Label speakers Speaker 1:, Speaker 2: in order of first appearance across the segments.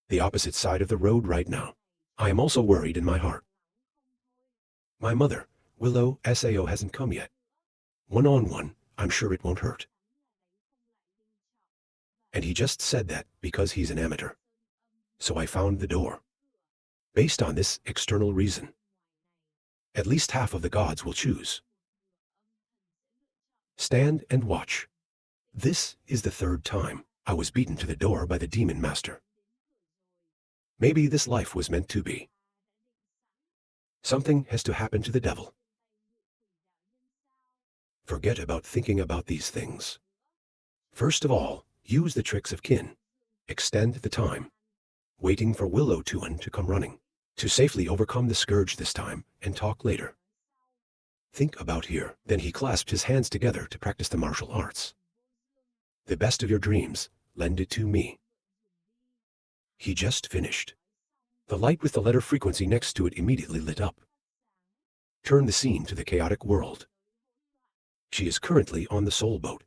Speaker 1: the opposite side of the road right now. I am also worried in my heart. My mother, Willow Sao, hasn't come yet. One-on-one, I'm sure it won't hurt. And he just said that because he's an amateur. So I found the door. Based on this external reason. At least half of the gods will choose. Stand and watch. This is the third time I was beaten to the door by the demon master. Maybe this life was meant to be. Something has to happen to the devil. Forget about thinking about these things. First of all, use the tricks of kin. Extend the time. Waiting for Willow Tuan to come running. To safely overcome the scourge this time and talk later. Think about here. Then he clasped his hands together to practice the martial arts. The best of your dreams, lend it to me. He just finished. The light with the letter frequency next to it immediately lit up. Turn the scene to the chaotic world. She is currently on the soul boat.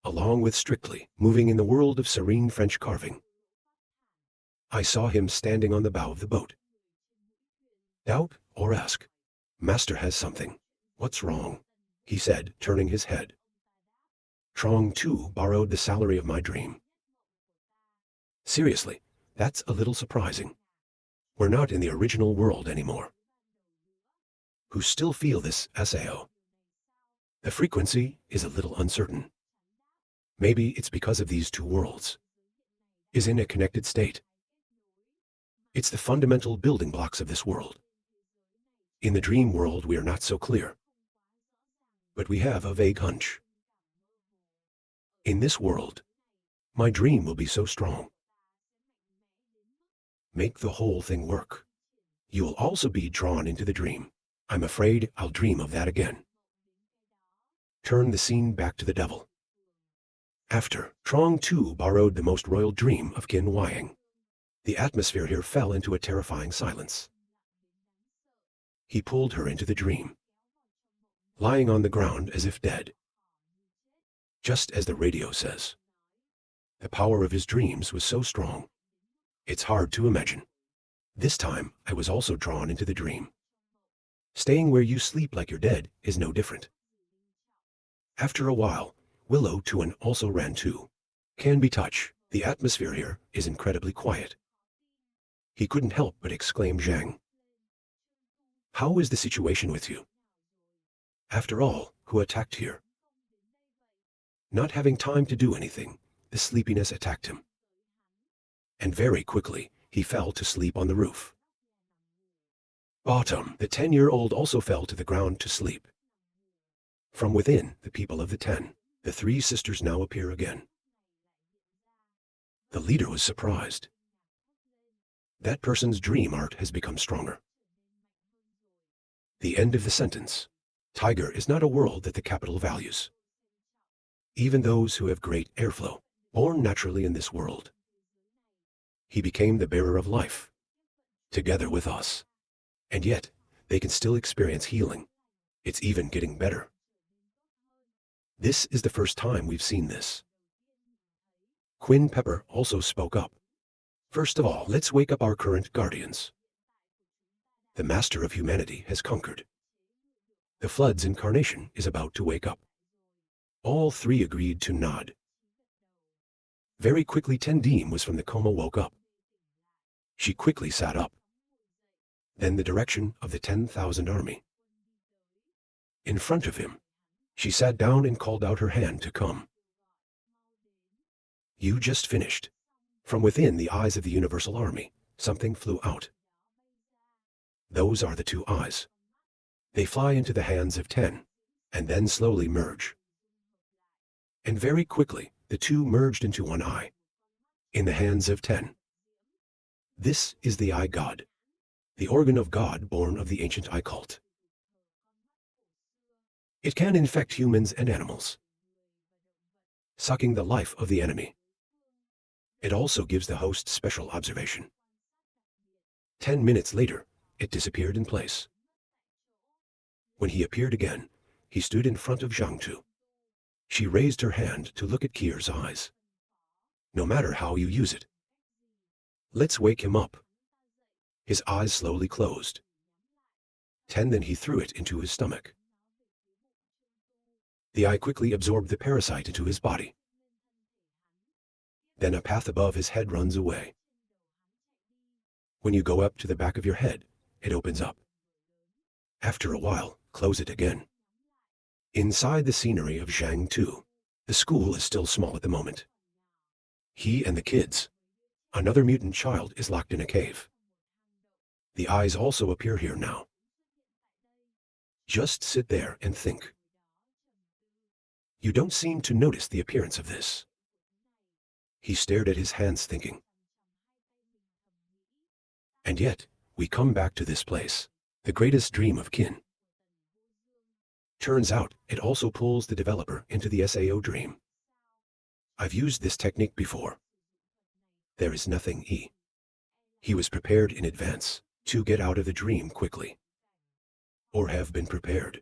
Speaker 1: Along with Strictly, moving in the world of serene French carving. I saw him standing on the bow of the boat. Doubt or ask. Master has something. What's wrong? He said, turning his head. Trong too borrowed the salary of my dream. Seriously, that's a little surprising. We're not in the original world anymore. Who still feel this, Sao? The frequency is a little uncertain. Maybe it's because of these two worlds. Is in a connected state. It's the fundamental building blocks of this world. In the dream world we are not so clear. But we have a vague hunch. In this world, my dream will be so strong. Make the whole thing work. You will also be drawn into the dream. I'm afraid I'll dream of that again. Turn the scene back to the devil. After, Trong too borrowed the most royal dream of Qin Huaying. The atmosphere here fell into a terrifying silence. He pulled her into the dream. Lying on the ground as if dead. Just as the radio says. The power of his dreams was so strong. It's hard to imagine. This time, I was also drawn into the dream. Staying where you sleep like you're dead is no different. After a while, Willow Tuan also ran too. Can be touch. The atmosphere here is incredibly quiet. He couldn't help but exclaim Zhang. How is the situation with you? After all, who attacked here? Not having time to do anything, the sleepiness attacked him. And very quickly, he fell to sleep on the roof. Bottom, the 10-year-old also fell to the ground to sleep. From within, the people of the 10, the three sisters now appear again. The leader was surprised. That person's dream art has become stronger. The end of the sentence. Tiger is not a world that the capital values. Even those who have great airflow, born naturally in this world. He became the bearer of life, together with us. And yet, they can still experience healing. It's even getting better. This is the first time we've seen this. Quinn Pepper also spoke up. First of all, let's wake up our current guardians. The master of humanity has conquered. The flood's incarnation is about to wake up. All three agreed to nod. Very quickly Tendim was from the coma woke up. She quickly sat up. Then the direction of the 10,000 army. In front of him, she sat down and called out her hand to come. You just finished. From within the eyes of the universal army, something flew out. Those are the two eyes. They fly into the hands of 10, and then slowly merge. And very quickly, the two merged into one eye. In the hands of 10. This is the eye god. The organ of God born of the ancient eye cult. It can infect humans and animals, sucking the life of the enemy. It also gives the host special observation. 10 minutes later, it disappeared in place. When he appeared again, he stood in front of Zhang Tu. She raised her hand to look at Kier's eyes. no matter how you use it. Let's wake him up. His eyes slowly closed. Then he threw it into his stomach. The eye quickly absorbed the parasite into his body. Then a path above his head runs away. When you go up to the back of your head, it opens up. After a while, close it again. Inside the scenery of Zhang 2, the school is still small at the moment. He and the kids, another mutant child, is locked in a cave. The eyes also appear here now. Just sit there and think. You don't seem to notice the appearance of this. He stared at his hands thinking. And yet, we come back to this place, the greatest dream of Qin. Turns out, it also pulls the developer into the SAO dream. I've used this technique before. There is nothing he was prepared in advance to get out of the dream quickly. Or have been prepared.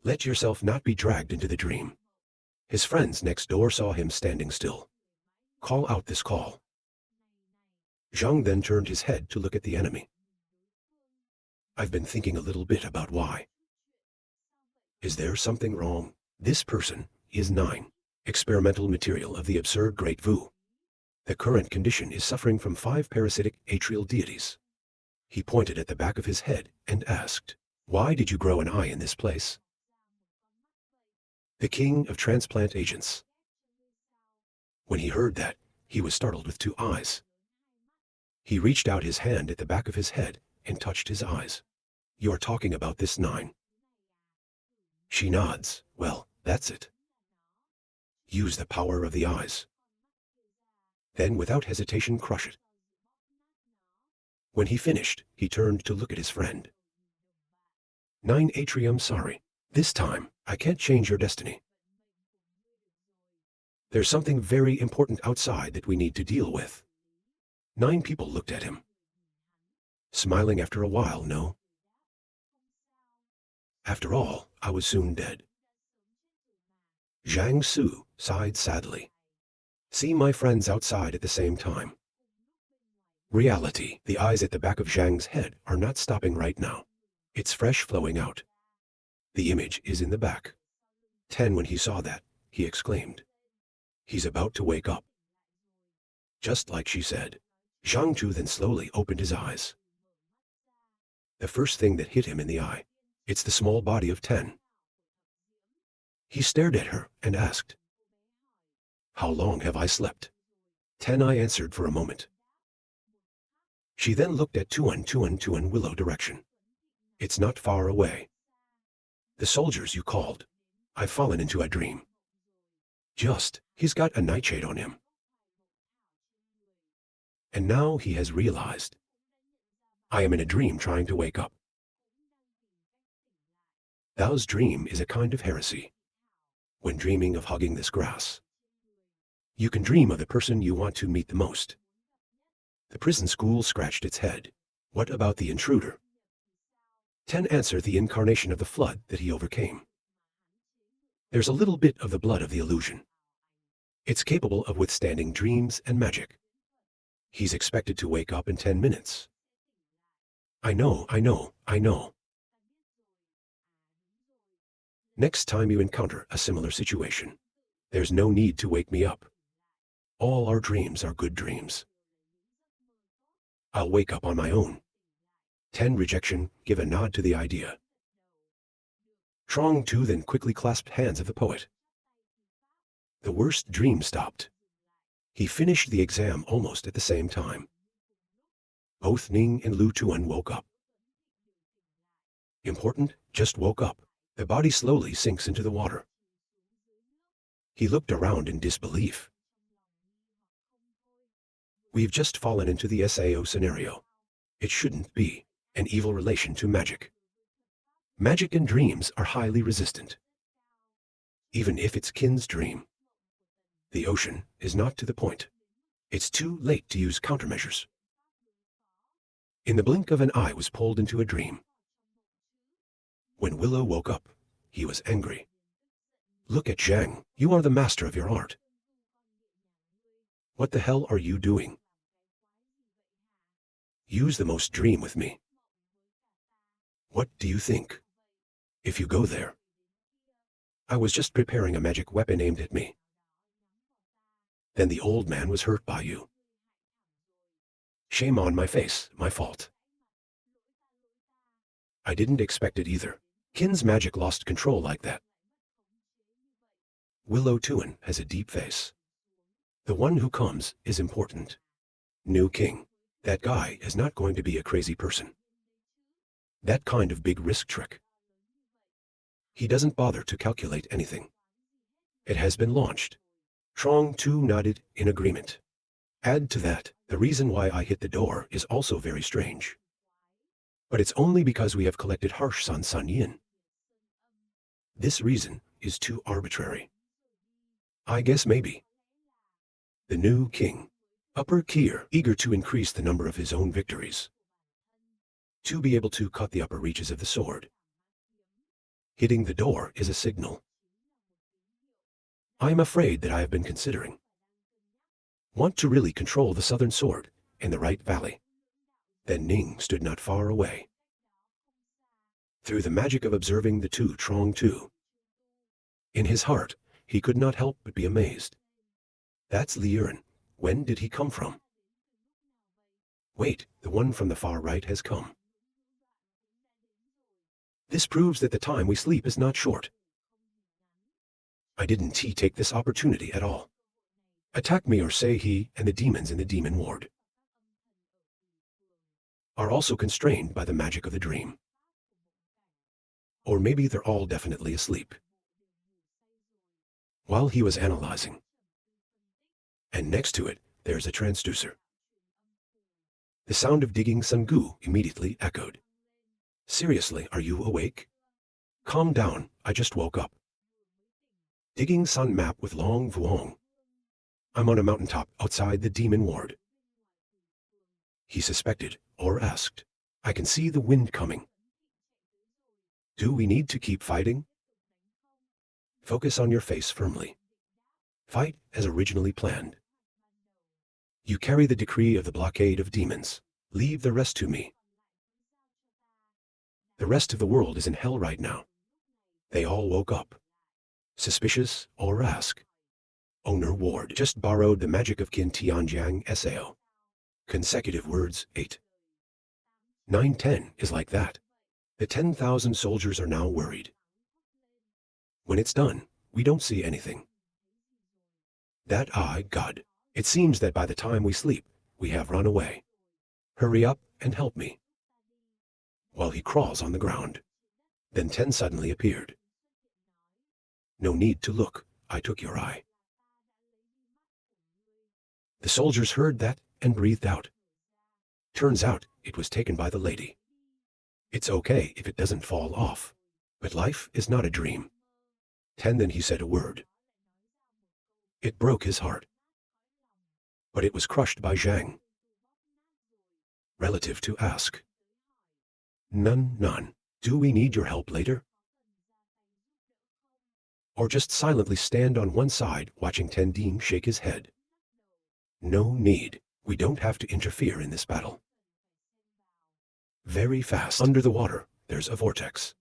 Speaker 1: Let yourself not be dragged into the dream. His friends next door saw him standing still. Call out this call. Zhang then turned his head to look at the enemy. I've been thinking a little bit about why. Is there something wrong? This person is 9. Experimental material of the absurd Great Vu. The current condition is suffering from 5 parasitic atrial deities. He pointed at the back of his head and asked, why did you grow an eye in this place? The king of transplant agents. When he heard that, he was startled with 2 eyes. He reached out his hand at the back of his head and touched his eyes. You're talking about this 9. She nods. Well, that's it. Use the power of the eyes. Then without hesitation crush it. When he finished, he turned to look at his friend. 9 Atrium, sorry. This time, I can't change your destiny. There's something very important outside that we need to deal with. 9 people looked at him. Smiling after a while, no? After all, I was soon dead. Zhang Su sighed sadly. See my friends outside at the same time. Reality, the eyes at the back of Zhang's head are not stopping right now. It's fresh flowing out. The image is in the back. When he saw that, he exclaimed. He's about to wake up. Just like she said. Zhang Chu then slowly opened his eyes. The first thing that hit him in the eye, it's the small body of 10. He stared at her and asked, how long have I slept? 10 I answered for a moment. She then looked at Tuan Willow direction. It's not far away. The soldiers you called. I've fallen into a dream. He's got a nightshade on him. And now he has realized. I am in a dream trying to wake up. Thou's dream is a kind of heresy. When dreaming of hugging this grass, you can dream of the person you want to meet the most. The prison school scratched its head. What about the intruder? 10 answered the incarnation of the flood that he overcame. There's a little bit of the blood of the illusion. It's capable of withstanding dreams and magic. He's expected to wake up in 10 minutes. I know. Next time you encounter a similar situation, there's no need to wake me up. All our dreams are good dreams. I'll wake up on my own. 10 rejection, give a nod to the idea. Trong Tu then quickly clasped hands of the poet. The worst dream stopped. He finished the exam almost at the same time. Both Ning and Lu Tuan woke up. Important, just woke up. The body slowly sinks into the water. He looked around in disbelief. We've just fallen into the SAO scenario. It shouldn't be an evil relation to magic. Magic and dreams are highly resistant. Even if it's Qin's dream. The ocean is not to the point. It's too late to use countermeasures. In the blink of an eye was pulled into a dream. When Willow woke up, he was angry. Look at Zhang, you are the master of your art. What the hell are you doing? Use the most dream with me. What do you think? If you go there. I was just preparing a magic weapon aimed at me. Then the old man was hurt by you. Shame on my face, my fault. I didn't expect it either. Kin's magic lost control like that. Willow Tuan has a deep face. The one who comes is important. New king. That guy is not going to be a crazy person. That kind of big risk trick. He doesn't bother to calculate anything. It has been launched. Trong Tu nodded in agreement. Add to that, the reason why I hit the door is also very strange. But it's only because we have collected Harsh San Yin. This reason is too arbitrary. I guess maybe. The new king. Upper Kier, eager to increase the number of his own victories. To be able to cut the upper reaches of the sword. Hitting the door is a signal. I am afraid that I have been considering. Want to really control the southern sword in the right valley. Then Ning stood not far away. Through the magic of observing the two Trong Tu. In his heart, he could not help but be amazed. That's Liuren. When did he come from? Wait, the one from the far right has come. This proves that the time we sleep is not short. I didn't take this opportunity at all. Attack me or say he and the demons in the demon ward are also constrained by the magic of the dream. Or maybe they're all definitely asleep. While he was analyzing. And next to it, there's a transducer. The sound of digging Sungu immediately echoed. Seriously, are you awake? Calm down, I just woke up. Digging sun map with Long Vuong. I'm on a mountaintop outside the demon ward. He suspected, or asked. I can see the wind coming. Do we need to keep fighting? Focus on your face firmly. Fight as originally planned. You carry the decree of the blockade of demons. Leave the rest to me. The rest of the world is in hell right now. They all woke up. Suspicious or ask. Owner Ward just borrowed the magic of Qin Tianjiang Sao. Consecutive words 8. 9-10 is like that. The 10,000 soldiers are now worried. When it's done, we don't see anything. God. It seems that by the time we sleep, we have run away. Hurry up and help me. While he crawls on the ground. Then 10 suddenly appeared. No need to look, I took your eye. The soldiers heard that and breathed out. Turns out it was taken by the lady. It's okay if it doesn't fall off. But life is not a dream. 10 then he said a word. It broke his heart. But it was crushed by Zhang. Relative to ask. None. Do we need your help later? Or just silently stand on one side watching Tending shake his head? No need. We don't have to interfere in this battle. Very fast. Under the water, there's a vortex.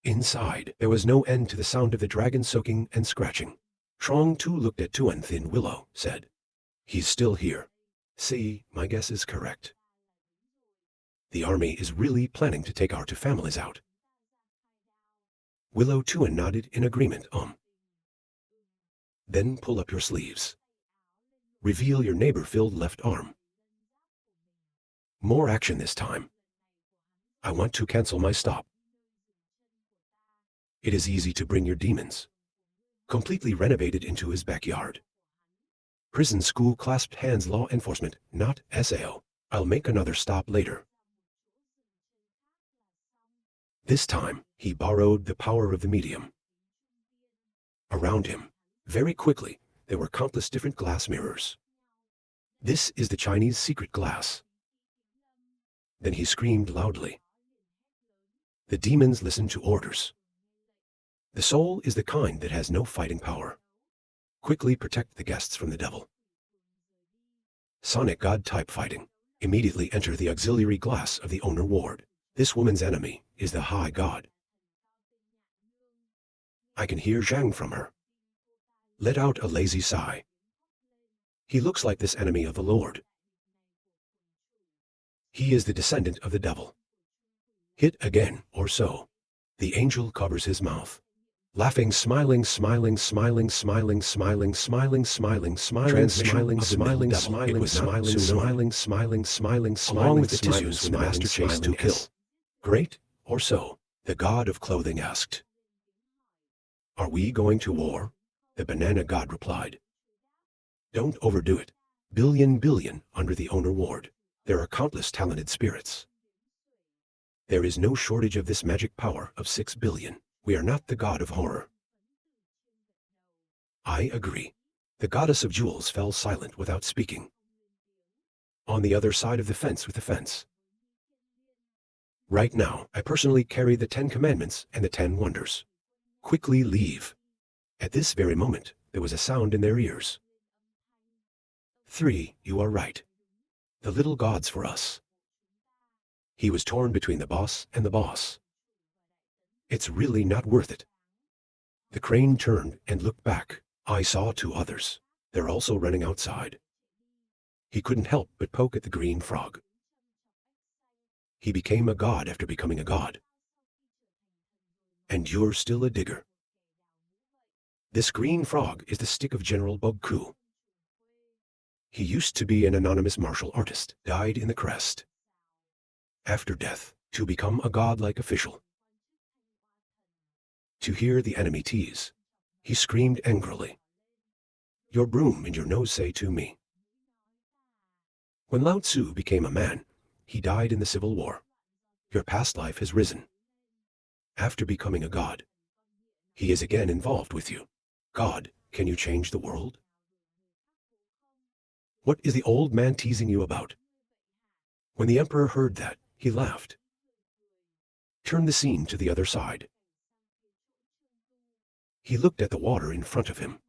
Speaker 1: Inside, there was no end to the sound of the dragon soaking and scratching. Trong Tu looked at Tuan Thin Willow, said, he's still here. See, my guess is correct. The army is really planning to take our two families out. Willow Tuan nodded in agreement, Then pull up your sleeves. Reveal your neighbor-filled left arm. More action this time. I want to cancel my stop. It is easy to bring your demons. Completely renovated into his backyard. Prison school clasped hands law enforcement, not SAO. I'll make another stop later. This time, he borrowed the power of the medium. Around him, very quickly, there were countless different glass mirrors. This is the Chinese secret glass. Then he screamed loudly. The demons listened to orders. The soul is the kind that has no fighting power. Quickly protect the guests from the devil. Sonic God type fighting. Immediately enter the auxiliary glass of the owner ward. This woman's enemy is the High God. I can hear Zhang from her. Let out a lazy sigh. He looks like this enemy of the Lord. He is the descendant of the devil. Hit again, or so. The angel covers his mouth. Laughing, smiling, smiling, smiling, smiling, smiling, smiling, smiling, smiling, smiling, smiling, smiling, it was smiling, smiling, smiling, smiling, along with the tissues when the master chased to kill. Great, or so, the god of clothing asked. Are we going to war? The banana god replied. Don't overdo it. Billion under the owner ward. There are countless talented spirits. There is no shortage of this magic power of 6 billion. We are not the god of horror. I agree. The goddess of jewels fell silent without speaking. On the other side of the fence with the fence. Right now, I personally carry the 10 commandments and the 10 wonders. Quickly leave. At this very moment, there was a sound in their ears. 3, you are right. The little gods for us. He was torn between the boss and the boss. It's really not worth it. The crane turned and looked back. I saw 2 others. They're also running outside. He couldn't help but poke at the green frog. He became a god after becoming a god. And you're still a digger. This green frog is the stick of General Bugku. He used to be an anonymous martial artist, died in the crest. After death, to become a godlike official. To hear the enemy tease, he screamed angrily. Your broom and your nose say to me. When Lao Tzu became a man, he died in the Civil War. Your past life has risen. After becoming a god, he is again involved with you. God, can you change the world? What is the old man teasing you about? When the emperor heard that, he laughed. Turn the scene to the other side. He looked at the water in front of him.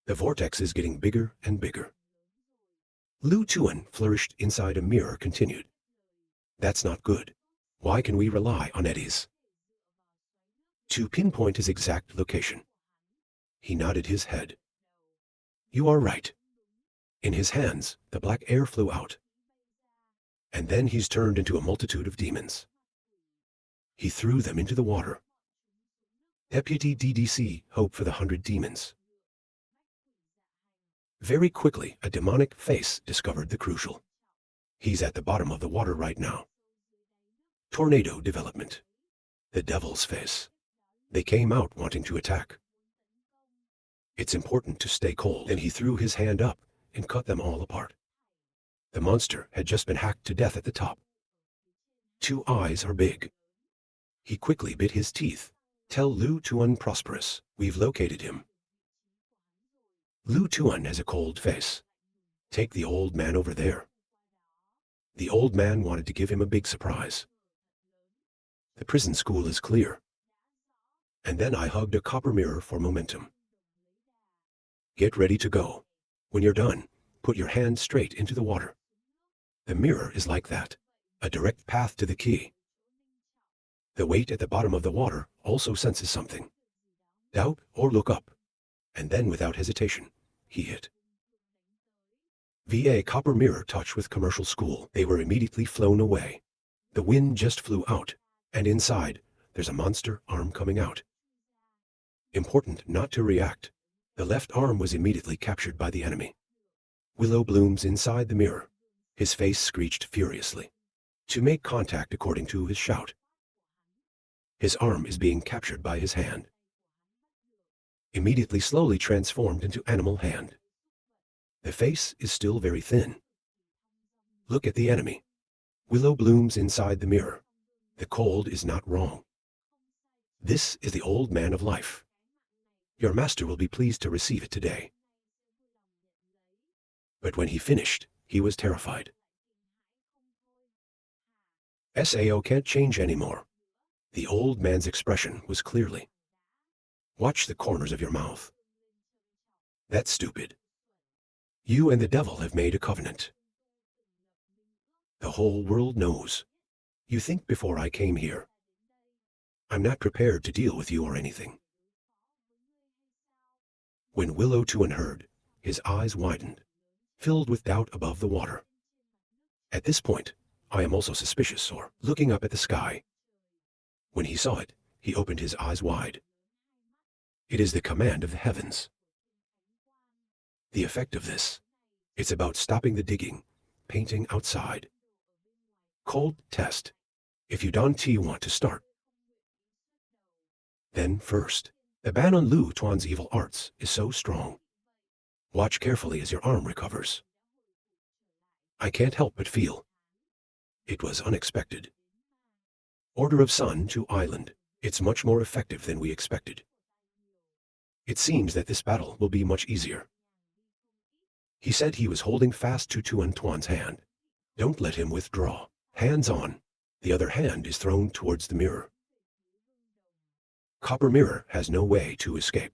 Speaker 1: The vortex is getting bigger and bigger. Lu Tuan flourished inside a mirror continued. That's not good. Why can we rely on eddies? To pinpoint his exact location. He nodded his head. You are right. In his hands, the black air flew out. And then he's turned into a multitude of demons. He threw them into the water. Deputy DDC hoped for the 100 demons. Very quickly, a demonic face discovered the crucial. He's at the bottom of the water right now. Tornado development. The devil's face. They came out wanting to attack. It's important to stay cold. Then he threw his hand up and cut them all apart. The monster had just been hacked to death at the top. 2 eyes are big. He quickly bit his teeth. Tell Lu Tuan prosperous. We've located him. Lu Tuan has a cold face. Take the old man over there. The old man wanted to give him a big surprise. The prison school is clear. And then I hugged a copper mirror for momentum. Get ready to go. When you're done, put your hand straight into the water. The mirror is like that, a direct path to the key. The weight at the bottom of the water also senses something. Doubt or look up. And then without hesitation, he hit. VA copper mirror touch with commercial school. They were immediately flown away. The wind just flew out, and inside, there's a monster arm coming out. Important not to react. The left arm was immediately captured by the enemy. Willow blooms inside the mirror. His face screeched furiously. To make contact according to his shout. His arm is being captured by his hand. Immediately slowly transformed into animal hand. The face is still very thin. Look at the enemy. Willow blooms inside the mirror. The cold is not wrong. This is the old man of life. Your master will be pleased to receive it today. But when he finished, he was terrified. SAO can't change anymore. The old man's expression was clearly. Watch the corners of your mouth. That's stupid. You and the devil have made a covenant. The whole world knows. You think before I came here. I'm not prepared to deal with you or anything. When Willow Tuan heard, his eyes widened, filled with doubt above the water. At this point, I am also suspicious, or looking up at the sky. When he saw it, he opened his eyes wide. It is the command of the heavens. The effect of this, it's about stopping the digging, painting outside. Cold test. If you don't want to start. Then first, the ban on Lu Tuan's evil arts is so strong. Watch carefully as your arm recovers. I can't help but feel. It was unexpected. Order of Sun to Island. It's much more effective than we expected. It seems that this battle will be much easier. He said he was holding fast to Tuan Tuan's hand. Don't let him withdraw. Hands on. The other hand is thrown towards the mirror. Copper mirror has no way to escape.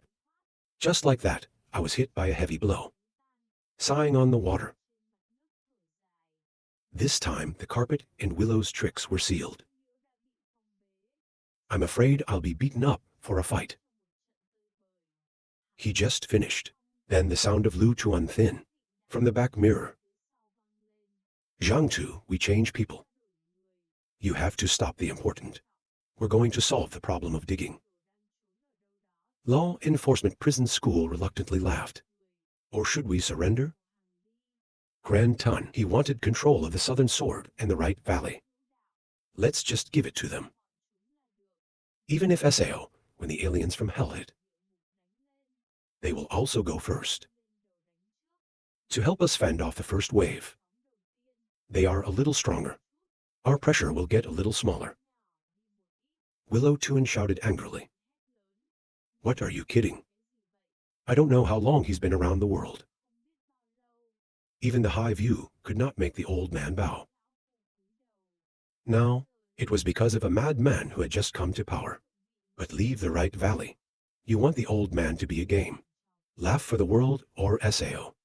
Speaker 1: Just like that, I was hit by a heavy blow. Sighing on the water. This time, the carpet and Willow's tricks were sealed. I'm afraid I'll be beaten up for a fight. He just finished. Then the sound of Lu Tuan thin. From the back mirror. Zhang Tu, we change people. You have to stop the important. We're going to solve the problem of digging. Law Enforcement Prison School reluctantly laughed. Or should we surrender? Grand Tun, he wanted control of the Southern Sword and the Right Valley. Let's just give it to them. Even if SAO, when the aliens from Hell hit, they will also go first. To help us fend off the first wave. They are a little stronger. Our pressure will get a little smaller. Willow Tuan shouted angrily. What are you kidding? I don't know how long he's been around the world. Even the high view could not make the old man bow. Now, it was because of a madman who had just come to power. But leave the Right Valley. You want the old man to be a game. Laugh for the world or SAO.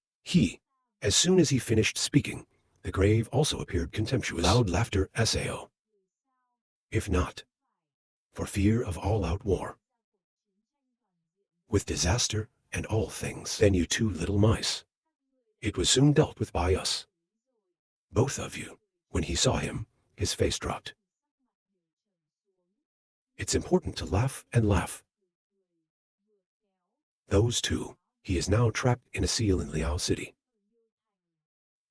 Speaker 1: As soon as he finished speaking, the grave also appeared contemptuous. Loud laughter SAO. If not, for fear of all-out war. With disaster and all things, then you two little mice. It was soon dealt with by us. Both of you. When he saw him, his face dropped. It's important to laugh and laugh. Those two, he is now trapped in a seal in Liao City.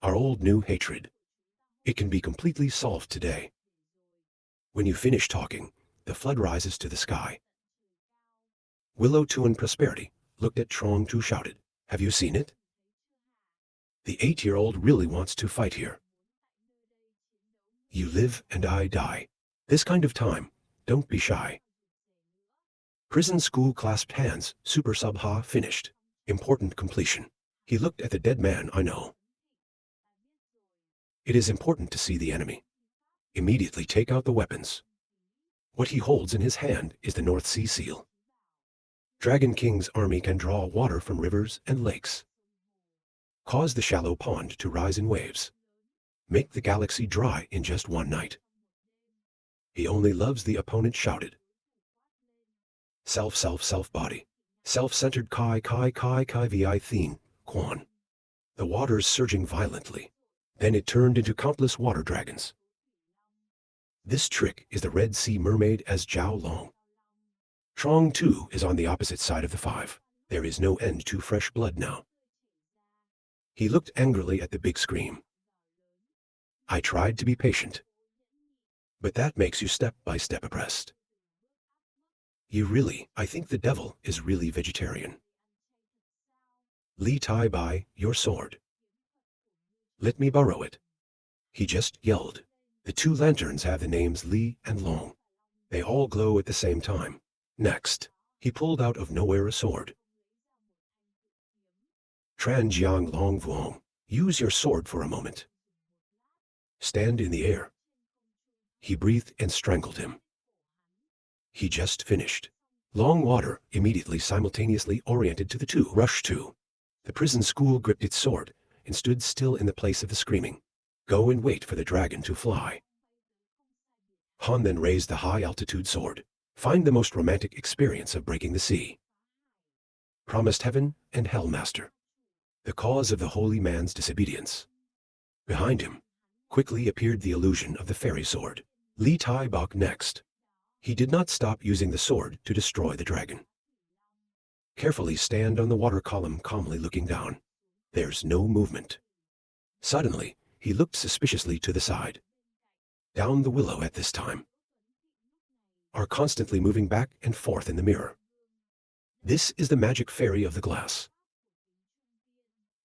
Speaker 1: Our old new hatred. It can be completely solved today. When you finish talking, the flood rises to the sky. Willow Tuan Prosperity looked at Trong Tu shouted, have you seen it? The 8-year-old really wants to fight here. You live and I die. This kind of time, don't be shy. Prison school clasped hands, Super Sub Ha finished. Important completion. He looked at the dead man. I know. It is important to see the enemy. Immediately take out the weapons. What he holds in his hand is the North Sea Seal. Dragon King's army can draw water from rivers and lakes. Cause the shallow pond to rise in waves. Make the galaxy dry in just one night. He only loves the opponent shouted. Self body. Self-centered kai vi thin, quan. The waters surging violently. Then it turned into countless water dragons. This trick is the Red Sea Mermaid as Zhao Long. Trong Tu is on the opposite side of the 5. There is no end to fresh blood now. He looked angrily at the big screen. I tried to be patient. But that makes you step by step oppressed. I think the devil is really vegetarian. Li Tai Bai, your sword. Let me borrow it. He just yelled. The 2 lanterns have the names Li and Long. They all glow at the same time. Next, he pulled out of nowhere a sword. Tran Jiang Long Vuong, use your sword for a moment. Stand in the air. He breathed and strangled him. He just finished. Long Water immediately simultaneously oriented to the 2. Rush 2. The prison school gripped its sword, and stood still in the place of the screaming. Go and wait for the dragon to fly. Han then raised the high-altitude sword. Find the most romantic experience of breaking the sea. Promised heaven and hell master. The cause of the holy man's disobedience. Behind him quickly appeared the illusion of the fairy sword. Li Tai Bok next. He did not stop using the sword to destroy the dragon. Carefully stand on the water column, calmly looking down. There's no movement. Suddenly, he looked suspiciously to the side. Down the willow at this time are constantly moving back and forth in the mirror. This is the magic fairy of the glass.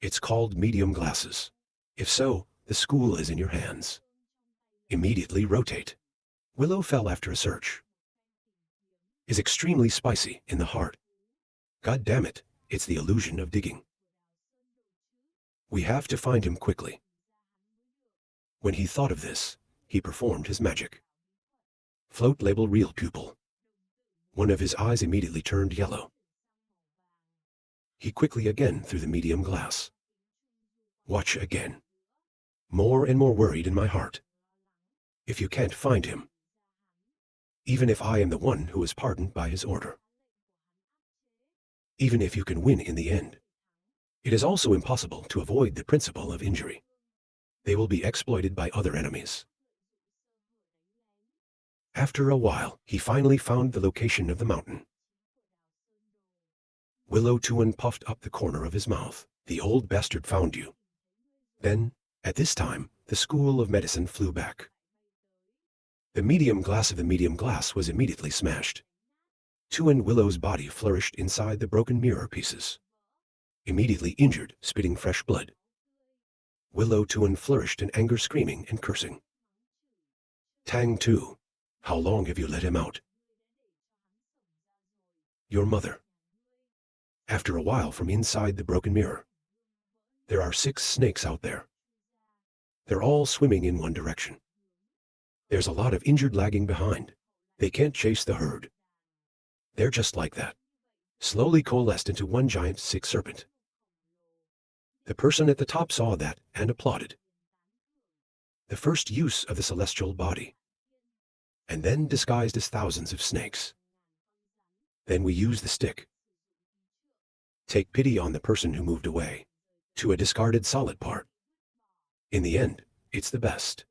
Speaker 1: It's called medium glasses. If so, the school is in your hands. Immediately rotate. Willow fell after a search. Is extremely spicy in the heart. God damn it, it's the illusion of digging. We have to find him quickly. When he thought of this, he performed his magic. Float label real pupil. One of his eyes immediately turned yellow. He quickly again threw the medium glass. Watch again. More and more worried in my heart. If you can't find him, even if I am the one who is pardoned by his order, even if you can win in the end, it is also impossible to avoid the principle of injury. They will be exploited by other enemies. After a while, he finally found the location of the mountain. Willow Tuan puffed up the corner of his mouth. The old bastard found you. Then, at this time, the school of medicine flew back. The medium glass of the medium glass was immediately smashed. Tuan Willow's body flourished inside the broken mirror pieces. Immediately injured, spitting fresh blood. Willow Tuan flourished in anger, screaming and cursing. Tang Tu, how long have you let him out? Your mother. After a while, from inside the broken mirror, there are 6 snakes out there. They're all swimming in one direction. There's a lot of injured lagging behind. They can't chase the herd. They're just like that, slowly coalesced into one giant sick serpent. The person at the top saw that and applauded. The first use of the celestial body, and then disguised as thousands of snakes. Then we use the stick. Take pity on the person who moved away to a discarded solid part. In the end, it's the best.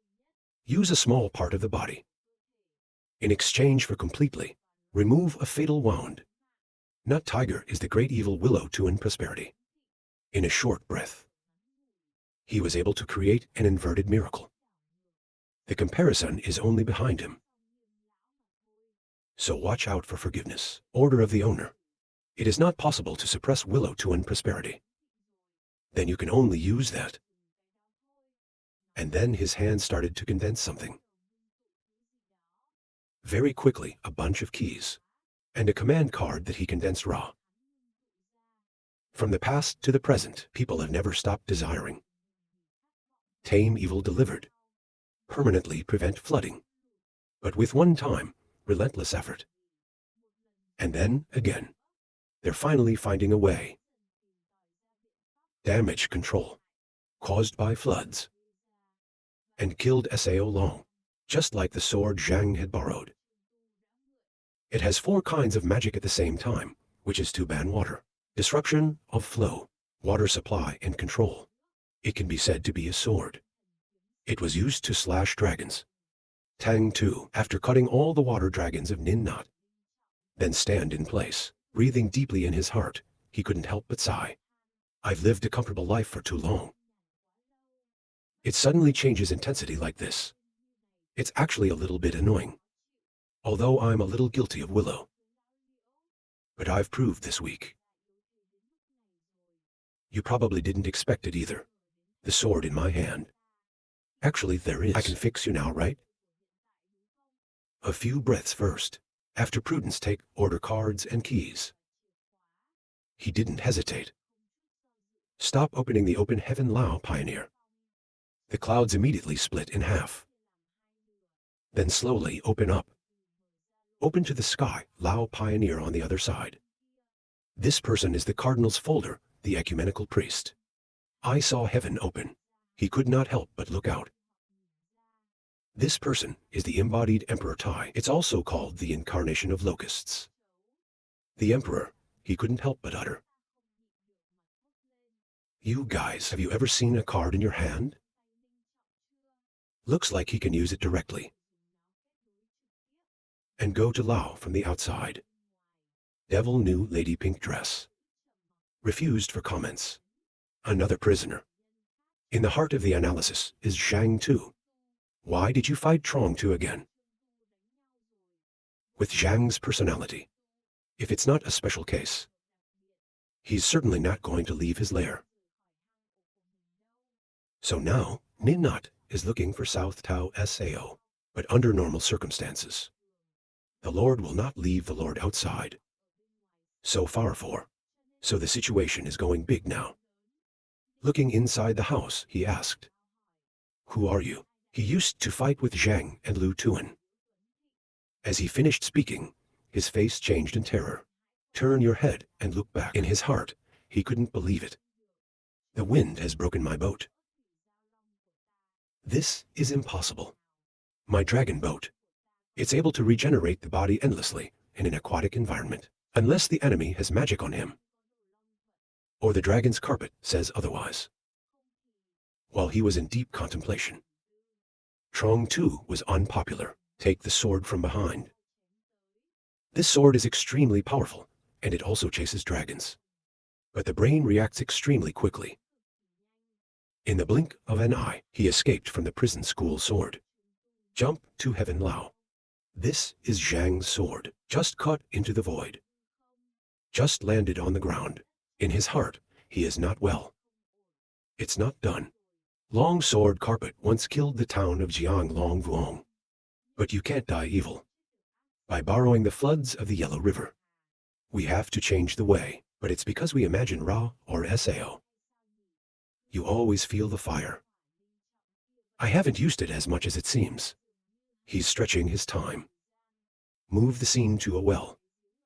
Speaker 1: Use a small part of the body. In exchange for completely remove a fatal wound. Nut Tiger is the great evil Willow Tuan prosperity. In a short breath, he was able to create an inverted miracle. The comparison is only behind him. So watch out for forgiveness. Order of the owner. It is not possible to suppress Willow Tuan prosperity. Then you can only use that. And then his hand started to condense something. Very quickly, a bunch of keys and a command card that he condensed raw. From the past to the present, people have never stopped desiring. Tame evil delivered. Permanently prevent flooding. But with one time, relentless effort. And then, again, they're finally finding a way. Damage control. Caused by floods. And killed Sao Long, just like the sword Zhang had borrowed. It has 4 kinds of magic at the same time, which is to ban water, disruption of flow, water supply and control. It can be said to be a sword. It was used to slash dragons. Tang Tu, after cutting all the water dragons of Nin Not, then stand in place, breathing deeply in his heart, he couldn't help but sigh. I've lived a comfortable life for too long. It suddenly changes intensity like this. It's actually a little bit annoying. Although I'm a little guilty of Willow. But I've proved this week. You probably didn't expect it either. The sword in my hand. Actually, there is. I can fix you now, right? A few breaths first. After prudence, take order cards and keys. He didn't hesitate. Stop opening the open heaven, Lao Pioneer. The clouds immediately split in half. Then slowly open up. Open to the sky, Lao Pioneer on the other side. This person is the Cardinal's folder, the ecumenical priest. I saw heaven open. He could not help but look out. This person is the embodied Emperor Tai. It's also called the incarnation of locusts. The Emperor, he couldn't help but utter. You guys, have you ever seen a card in your hand? Looks like he can use it directly. And go to Lao from the outside. Devil new lady pink dress. Refused for comments. Another prisoner. In the heart of the analysis is Zhang Tu. Why did you fight Trong Tu again? With Zhang's personality, if it's not a special case, he's certainly not going to leave his lair. So now, Nin Not is looking for South Tao Sao, but under normal circumstances. The Lord will not leave the Lord outside. So far for. So the situation is going big now. Looking inside the house, he asked, "Who are you?" He used to fight with Zhang and Lu Tuan. As he finished speaking, his face changed in terror. Turn your head and look back. In his heart, he couldn't believe it. The wind has broken my boat. This is impossible. My dragon boat. It's able to regenerate the body endlessly in an aquatic environment, unless the enemy has magic on him. Or the dragon's carpet says otherwise. While he was in deep contemplation, Trong Tu was unpopular. Take the sword from behind. This sword is extremely powerful, and it also chases dragons. But the brain reacts extremely quickly. In the blink of an eye, he escaped from the prison school sword. Jump to heaven Lao. This is Zhang's sword, just cut into the void. Just landed on the ground. In his heart, he is not well. It's not done. Long sword carpet once killed the town of Jiang Long Vuong. But you can't die evil. By borrowing the floods of the Yellow River. We have to change the way, but it's because we imagine Ra or Sao. You always feel the fire. I haven't used it as much as it seems. He's stretching his time. Move the scene to a well,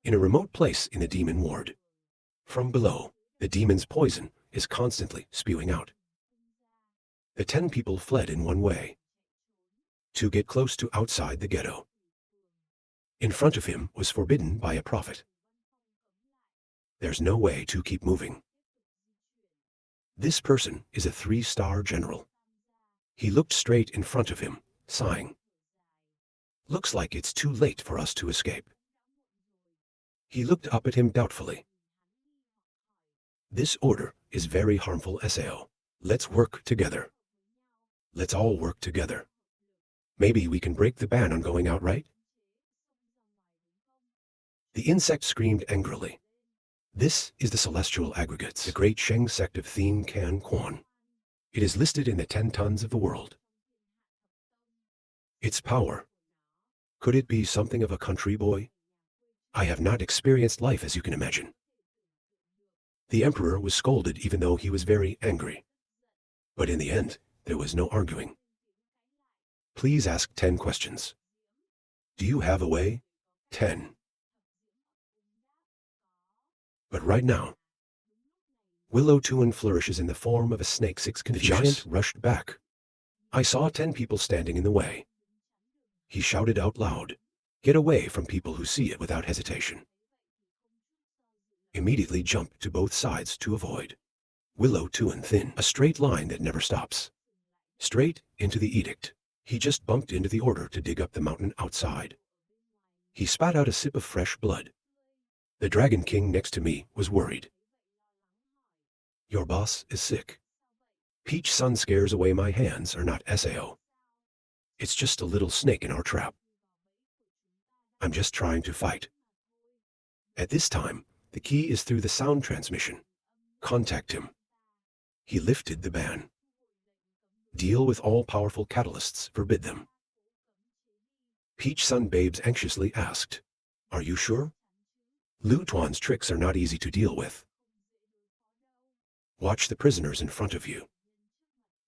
Speaker 1: in a remote place in the demon ward. From below, the demon's poison is constantly spewing out. The 10 people fled in one way. To get close to outside the ghetto. In front of him was forbidden by a prophet. There's no way to keep moving. This person is a 3-star general. He looked straight in front of him, sighing. Looks like it's too late for us to escape. He looked up at him doubtfully. This order is very harmful, Sao. Let's work together. Let's all work together. Maybe we can break the ban on going out, right? The insect screamed angrily. This is the celestial aggregates, the great Sheng sect of Thien Can Quan. It is listed in the 10 tons of the world. Its power. Could it be something of a country boy? I have not experienced life as you can imagine. The emperor was scolded even though he was very angry. But in the end, there was no arguing. Please ask 10 questions. Do you have a way? 10. But right now, Willow Tuan flourishes in the form of a snake. 6 confusion. The giant rushed back. I saw 10 people standing in the way. He shouted out loud, "Get away from people who see it," without hesitation. Immediately jump to both sides to avoid. Willow Tuan thin, a straight line that never stops. Straight into the edict. He just bumped into the order to dig up the mountain outside. He spat out a sip of fresh blood. The Dragon King next to me was worried. Your boss is sick. Peach Sun scares away my hands are not Sao. It's just a little snake in our trap. I'm just trying to fight. At this time, the key is through the sound transmission. Contact him. He lifted the ban. Deal with all powerful catalysts, forbid them. Peach Sun Babes anxiously asked, "Are you sure?" Lu Tuan's tricks are not easy to deal with. Watch the prisoners in front of you.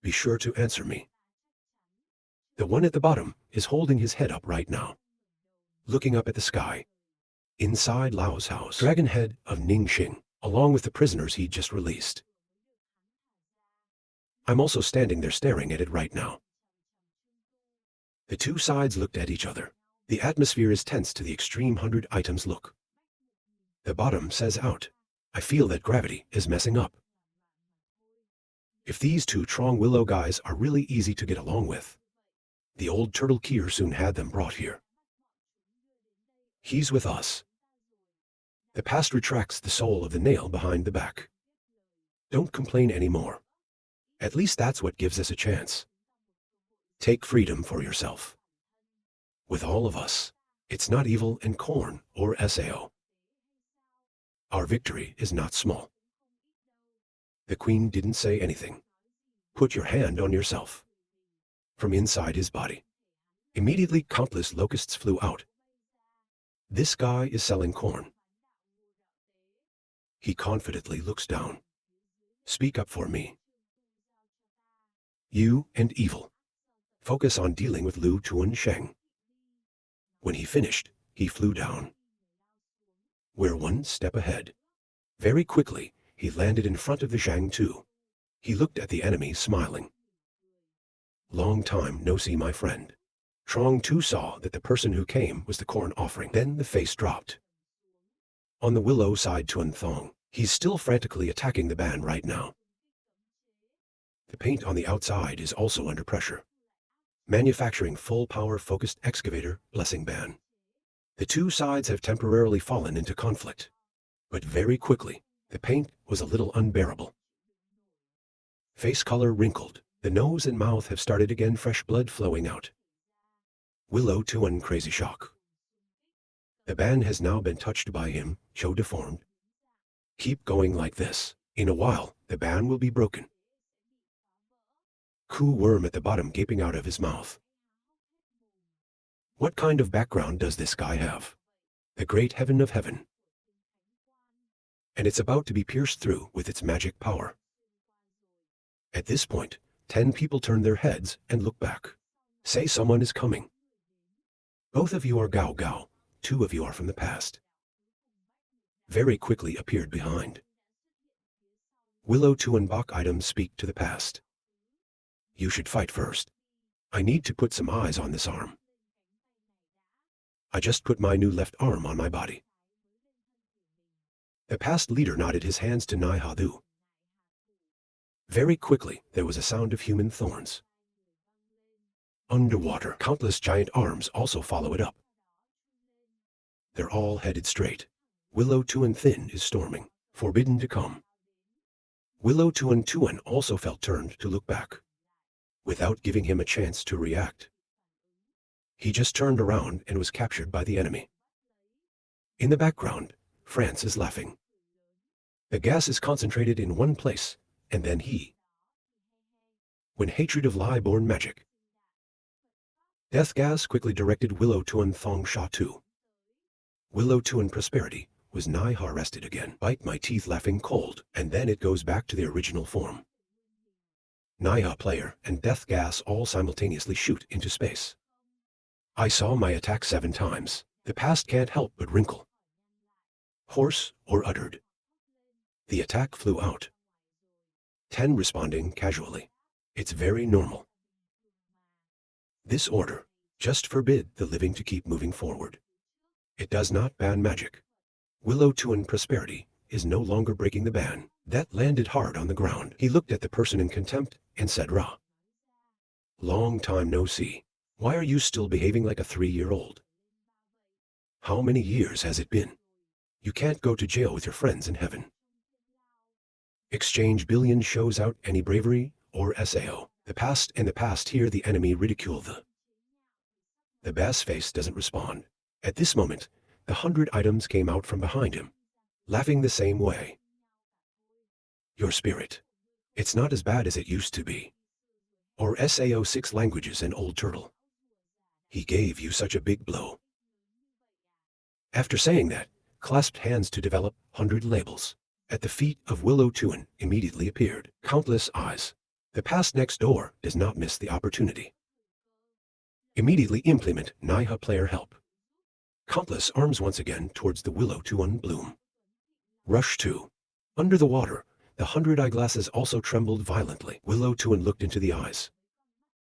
Speaker 1: Be sure to answer me. The one at the bottom is holding his head up right now, looking up at the sky. Inside Lao's house, Dragon Head of Ningxing, along with the prisoners he just released. I'm also standing there staring at it right now. The two sides looked at each other. The atmosphere is tense to the extreme 100 items look. The bottom says out. I feel that gravity is messing up. If these two Trong Willow guys are really easy to get along with, the old turtle Kier soon had them brought here. He's with us. The past retracts the soul of the nail behind the back. Don't complain anymore. At least that's what gives us a chance. Take freedom for yourself. With all of us, it's not evil and corn or Sao. Our victory is not small. The queen didn't say anything. Put your hand on yourself. From inside his body, immediately countless locusts flew out. This guy is selling corn. He confidently looks down. Speak up for me. You and evil. Focus on dealing with Lu Tuan Sheng. When he finished, he flew down. We're one step ahead. Very quickly, he landed in front of the Shang Tu. He looked at the enemy, smiling. Long time no see, my friend. Trong Tu saw that the person who came was the corn offering. Then the face dropped. On the willow side, Tuan Thong. He's still frantically attacking the ban right now. The paint on the outside is also under pressure. Manufacturing full power focused excavator, blessing ban. The two sides have temporarily fallen into conflict. But very quickly, the paint was a little unbearable. Face color wrinkled, the nose and mouth have started again, fresh blood flowing out. Willow Tuan crazy shock. The ban has now been touched by him, Cho deformed. Keep going like this. In a while, the ban will be broken. Ku worm at the bottom gaping out of his mouth. What kind of background does this guy have? The great heaven of heaven. And it's about to be pierced through with its magic power. At this point, 10 people turn their heads and look back. Say someone is coming. Both of you are Gao Gao, 2 of you are from the past. Very quickly appeared behind. Willow Tuan Bok items speak to the past. You should fight first. I need to put some eyes on this arm. I just put my new left arm on my body. The past leader nodded his hands to Nai Hadu. Very quickly, there was a sound of human thorns. Underwater, countless giant arms also follow it up. They're all headed straight. Willow Tuan Thin is storming, forbidden to come. Willow Tuan Tuan also felt turned to look back. Without giving him a chance to react, he just turned around and was captured by the enemy. In the background, France is laughing. The gas is concentrated in one place, and then he. When hatred of lie-born magic. Death gas quickly directed Willow Tuan Thong Sha Tu. Willow Tuan Prosperity was nigh arrested again. Bite my teeth laughing cold, and then it goes back to the original form. Naya player and death gas all simultaneously shoot into space. I saw my attack 7 times. The past can't help but wrinkle. Hoarse or uttered. The attack flew out. 10 responding casually. It's very normal. This order just forbid the living to keep moving forward. It does not ban magic. Willow Tuan Prosperity is no longer breaking the ban. That landed hard on the ground. He looked at the person in contempt and said, Ra. Long time no see. Why are you still behaving like a 3-year-old? How many years has it been? You can't go to jail with your friends in heaven. Exchange billion shows out any bravery or Sao. The past and the past here the enemy ridicule the bass face doesn't respond. At this moment, the 100 items came out from behind him, laughing the same way. Your spirit. It's not as bad as it used to be. Or Sao 6 languages and old turtle. He gave you such a big blow. After saying that, clasped hands to develop 100 labels. At the feet of Willow Tuan immediately appeared countless eyes. The past next door does not miss the opportunity. Immediately implement Naiha player help. Countless arms once again towards the Willow Tuan bloom. Rush 2. Under the water, The 100 eyeglasses also trembled violently. Willow Tuin looked into the eyes.